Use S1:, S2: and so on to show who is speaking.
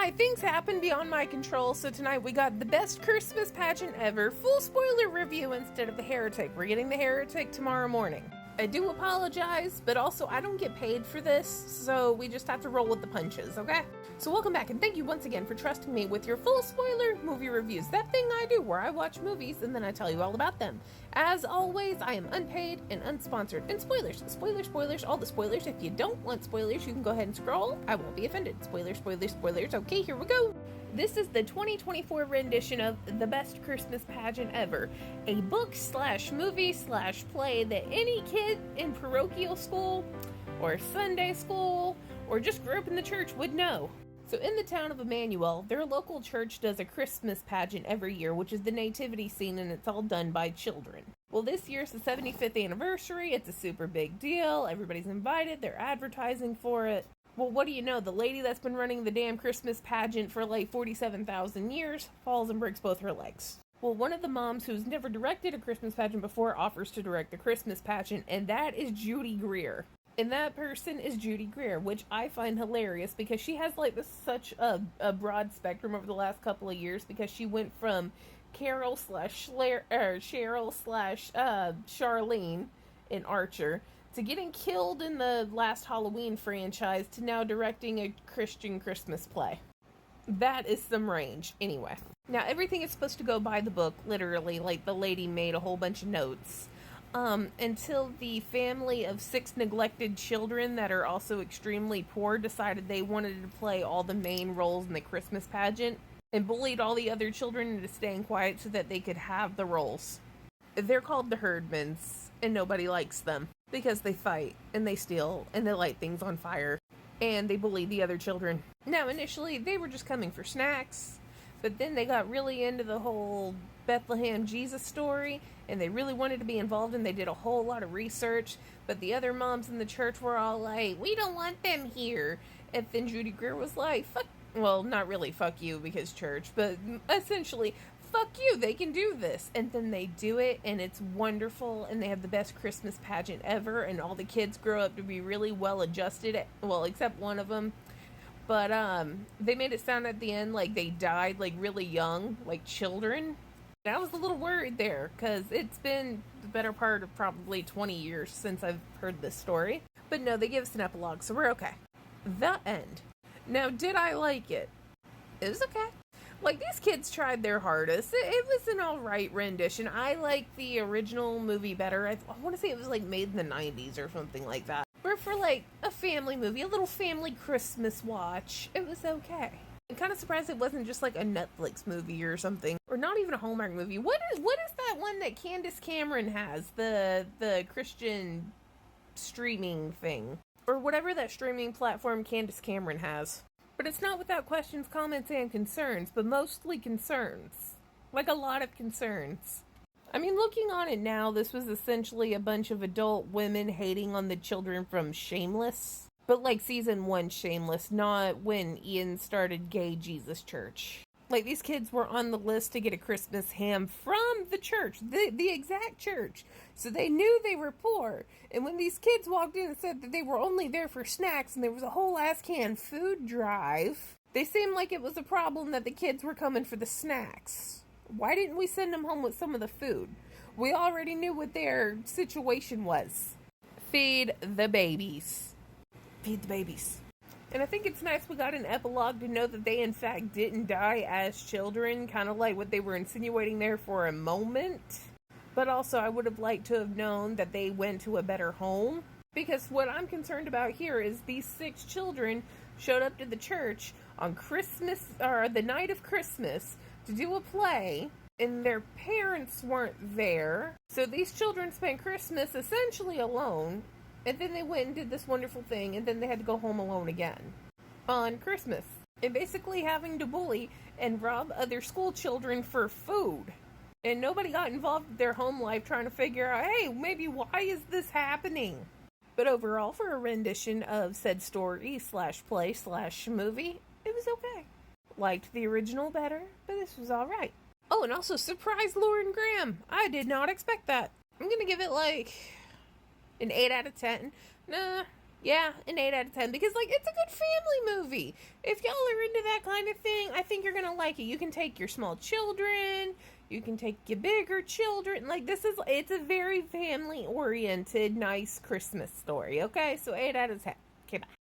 S1: Hi, things happen beyond my control, so tonight we got the best Christmas pageant ever, full spoiler review instead of The Heretic. We're getting The Heretic tomorrow morning. I do apologize, but also I don't get paid for this, so we just have to roll with the punches, okay? So welcome back, and thank you once again for trusting me with your full spoiler movie reviews. That thing I do where I watch movies and then I tell you all about them. As always, I am unpaid and unsponsored. And spoilers, all the spoilers. If you don't want spoilers, you can go ahead and scroll. I won't be offended. Spoilers. Okay, here we go. This is the 2024 rendition of The Best Christmas Pageant Ever, a book/movie/play that any kid in parochial school or Sunday school or just grew up in the church would know. So in the town of Emmanuel, their local church does a Christmas pageant every year, which is the nativity scene, and it's all done by children. Well, this year's the 75th anniversary. It's a super big deal. Everybody's invited. They're advertising for it. Well, what do you know? The lady that's been running the damn Christmas pageant for like 47,000 years falls and breaks both her legs. Well, one of the moms who's never directed a Christmas pageant before offers to direct the Christmas pageant, and that is Judy Greer. And that person is Judy Greer, which I find hilarious because she has like such a broad spectrum over the last couple of years, because she went from Cheryl/Charlene in Archer to getting killed in the last Halloween franchise to now directing a Christian Christmas play. That is some range. Anyway, now everything is supposed to go by the book, literally. Like, the lady made a whole bunch of notes. Until the family of 6 neglected children that are also extremely poor decided they wanted to play all the main roles in the Christmas pageant and bullied all the other children into staying quiet so that they could have the roles. They're called the Herdmans, and nobody likes them because they fight and they steal and they light things on fire and they bully the other children. Now, initially, they were just coming for snacks, but then they got really into the whole Bethlehem Jesus story, and they really wanted to be involved, and they did a whole lot of research, but the other moms in the church were all like, we don't want them here. And then Judy Greer was like, well, not really fuck you because church, but essentially, fuck you, they can do this. And then they do it, and it's wonderful, and they have the best Christmas pageant ever, and all the kids grow up to be really well adjusted, well, except one of them. But they made it sound at the end like they died like really young, like children. I was a little worried there, because it's been the better part of probably 20 years since I've heard this story. But no, they give us an epilogue, so we're okay. The end. Now, did I like it? It was okay. Like, these kids tried their hardest. It was an alright rendition. I like the original movie better. I want to say it was like made in the 90s or something like that. But for like a family movie, a little family Christmas watch, it was okay. I'm kind of surprised it wasn't just like a Netflix movie or something, or not even a Hallmark movie. What is that one that Candace Cameron has, the Christian streaming thing, or whatever that streaming platform Candace Cameron has? But it's not without questions, comments, and concerns, but mostly concerns, like a lot of concerns. I mean, looking on it now, this was essentially a bunch of adult women hating on the children from Shameless. But like season 1 Shameless, not when Ian started Gay Jesus Church. Like, these kids were on the list to get a Christmas ham from the church, the exact church. So they knew they were poor. And when these kids walked in and said that they were only there for snacks and there was a whole ass can food drive, they seemed like it was a problem that the kids were coming for the snacks. Why didn't we send them home with some of the food? We already knew what their situation was. Feed the babies. Feed the babies. And I think it's nice we got an epilogue to know that they in fact didn't die as children, kind of like what they were insinuating there for a moment. But also, I would have liked to have known that they went to a better home. Because what I'm concerned about here is these 6 children showed up to the church on Christmas, or the night of Christmas, to do a play, and their parents weren't there. So these children spent Christmas essentially alone. And then they went and did this wonderful thing, and then they had to go home alone again on Christmas. And basically having to bully and rob other school children for food. And nobody got involved with their home life trying to figure out, hey, maybe why is this happening? But overall, for a rendition of said story/play/movie, it was okay. Liked the original better, but this was alright. Oh, and also surprise Lauren Graham. I did not expect that. I'm gonna give it like an 8 out of 10. Nah, Yeah, an 8 out of 10 because, like, it's a good family movie. If y'all are into that kind of thing, I think you're gonna like it. You can take your small children, you can take your bigger children. Like, it's a very family oriented, nice Christmas story, okay? So 8 out of 10. Okay, bye.